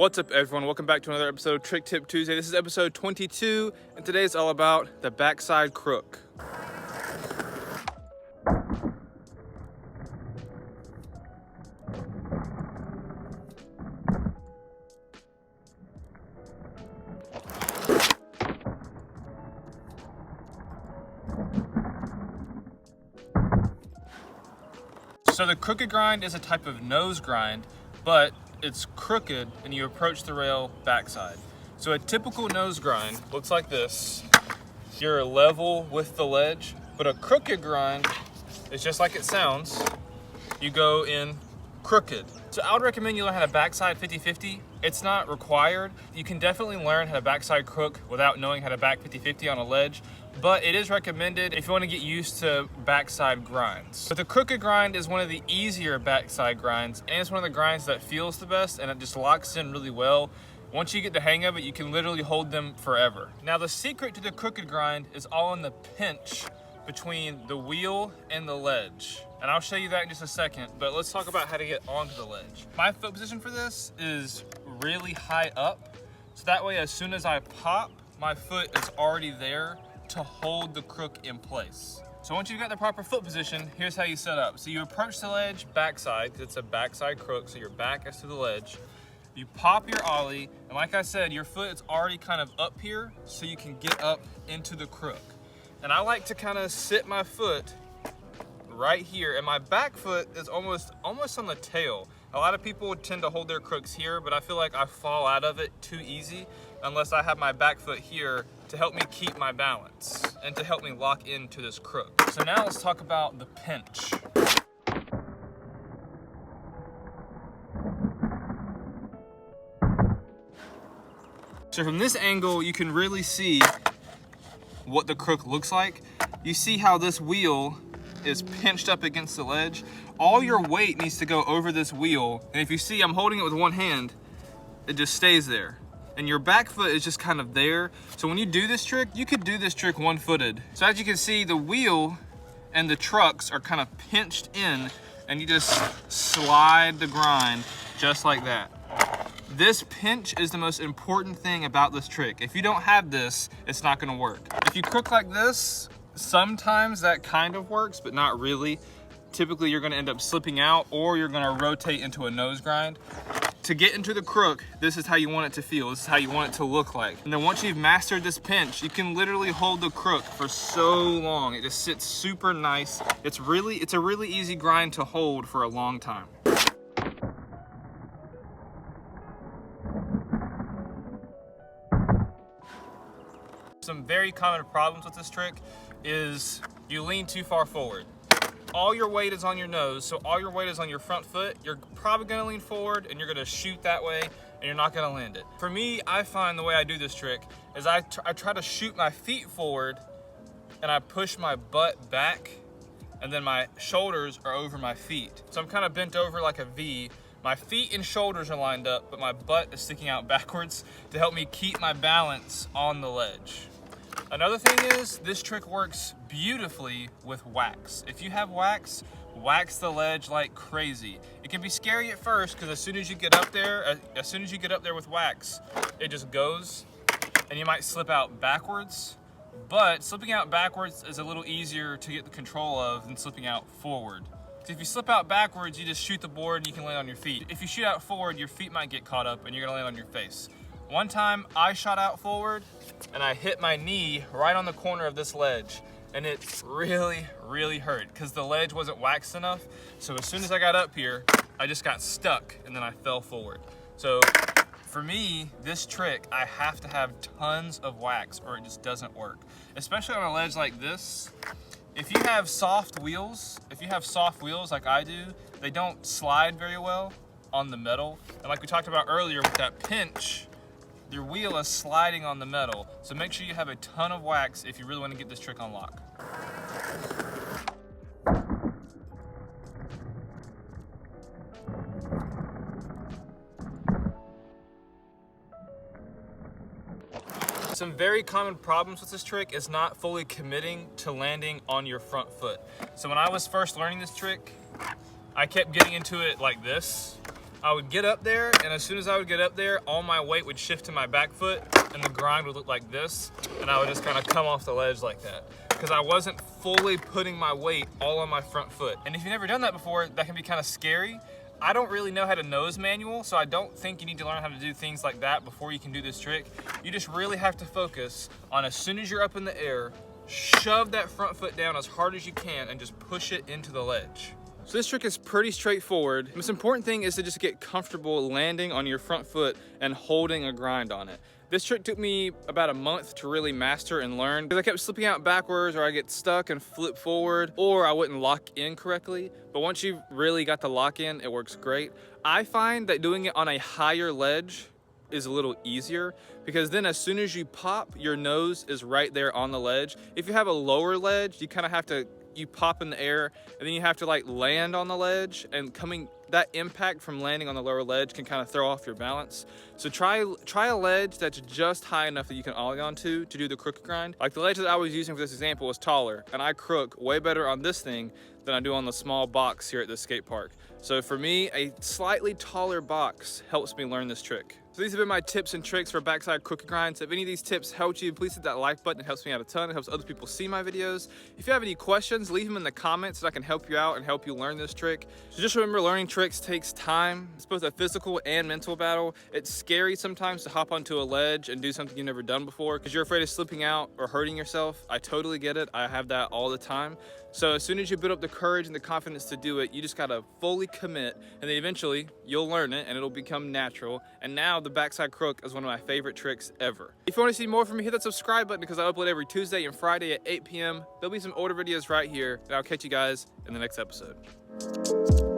What's up everyone, welcome back to another episode of Trick Tip Tuesday. This is episode 22 and today is all about the backside crook. So the crooked grind is a type of nose grind, but it's crooked and you approach the rail backside. So a typical nose grind looks like this. You're level with the ledge, but a crooked grind is just like it sounds. You go in crooked. So I would recommend you learn how to backside 50-50. It's not required. You can definitely learn how to backside crook without knowing how to back 50-50 on a ledge, but it is recommended if you want to get used to backside grinds. But the crooked grind is one of the easier backside grinds, and it's one of the grinds that feels the best and it just locks in really well. Once you get the hang of it, you can literally hold them forever. Now the secret to the crooked grind is all in the pinch between the wheel and the ledge. And I'll show you that in just a second, but let's talk about how to get onto the ledge. My foot position for this is really high up, so that way as soon as I pop, my foot is already there to hold the crook in place. So once you've got the proper foot position, here's how you set up. So you approach the ledge backside, because it's a backside crook, so your back is to the ledge. You pop your ollie, and like I said, your foot is already kind of up here, so you can get up into the crook. And I like to kind of sit my foot right here, and my back foot is almost on the tail. A lot of people would tend to hold their crooks here, but I feel like I fall out of it too easy unless I have my back foot here to help me keep my balance and to help me lock into this crook. So now let's talk about the pinch. So from this angle, you can really see what the crook looks like. You see how this wheel is pinched up against the ledge. All your weight needs to go over this wheel. And if you see, I'm holding it with one hand, it just stays there. And your back foot is just kind of there. So when you do this trick, you could do this trick one-footed. So as you can see, the wheel and the trucks are kind of pinched in, and you just slide the grind just like that. This pinch is the most important thing about this trick. If you don't have this, it's not gonna work. If you crook like this, sometimes that kind of works, but not really. Typically, you're gonna end up slipping out or you're gonna rotate into a nose grind. To get into the crook, this is how you want it to feel. This is how you want it to look like. And then once you've mastered this pinch, you can literally hold the crook for so long. It just sits super nice. It's a really easy grind to hold for a long time. Some very common problems with this trick is you lean too far forward. All your weight is on your nose, so all your weight is on your front foot. You're probably gonna lean forward and you're gonna shoot that way and you're not gonna land it. For me, I find the way I do this trick is I try to shoot my feet forward and I push my butt back and then my shoulders are over my feet. So I'm kind of bent over like a V. My feet and shoulders are lined up, but my butt is sticking out backwards to help me keep my balance on the ledge. Another thing is, this trick works beautifully with wax. If you have wax, wax the ledge like crazy. It can be scary at first because as soon as you get up there with wax, it just goes and you might slip out backwards. But slipping out backwards is a little easier to get the control of than slipping out forward. If you slip out backwards, you just shoot the board and you can land on your feet. If you shoot out forward, your feet might get caught up and you're gonna land on your face. One time I shot out forward and I hit my knee right on the corner of this ledge, and it really hurt because the ledge wasn't waxed enough. So as soon as I got up here, I just got stuck and then I fell forward. So for me, this trick, I have to have tons of wax or it just doesn't work. Especially on a ledge like this. If you have soft wheels like I do, they don't slide very well on the metal. And like we talked about earlier with that pinch, your wheel is sliding on the metal. So make sure you have a ton of wax if you really want to get this trick on lock. Some very common problems with this trick is not fully committing to landing on your front foot. So when I was first learning this trick, I kept getting into it like this, I would get up there, and as soon as I would get up there, all my weight would shift to my back foot, and the grind would look like this, and I would just kind of come off the ledge like that, because I wasn't fully putting my weight all on my front foot. And if you've never done that before, that can be kind of scary. I don't really know how to nose manual, so I don't think you need to learn how to do things like that before you can do this trick. You just really have to focus on, as soon as you're up in the air, shove that front foot down as hard as you can and just push it into the ledge. So this trick is pretty straightforward. The most important thing is to just get comfortable landing on your front foot and holding a grind on it. This trick took me about a month to really master and learn, because I kept slipping out backwards, or I get stuck and flip forward, or I wouldn't lock in correctly. But once you've really got the lock in, it works great. I find that doing it on a higher ledge is a little easier, because then as soon as you pop, your nose is right there on the ledge. If you have a lower ledge, you kind of have to, you pop in the air and then you have to like land on the ledge, and that impact from landing on the lower ledge can kind of throw off your balance. So try a ledge that's just high enough that you can ollie onto to do the crook grind. Like the ledge that I was using for this example was taller, and I crook way better on this thing than I do on the small box here at the skate park. So for me, a slightly taller box helps me learn this trick. So these have been my tips and tricks for backside crooked grinds. If any of these tips helped you, please hit that like button. It helps me out a ton. It helps other people see my videos. If you have any questions, leave them in the comments so I can help you out and help you learn this trick. So just remember, learning tricks takes time. It's both a physical and mental battle. It's scary sometimes to hop onto a ledge and do something you've never done before because you're afraid of slipping out or hurting yourself. I totally get it. I have that all the time. So as soon as you build up the courage and the confidence to do it, you just gotta fully commit, and then eventually you'll learn it and it'll become natural. And now the backside crook is one of my favorite tricks ever. If you want to see more from me, hit that subscribe button, because I upload every Tuesday and Friday at 8 p.m. There'll be some older videos right here, and I'll catch you guys in the next episode.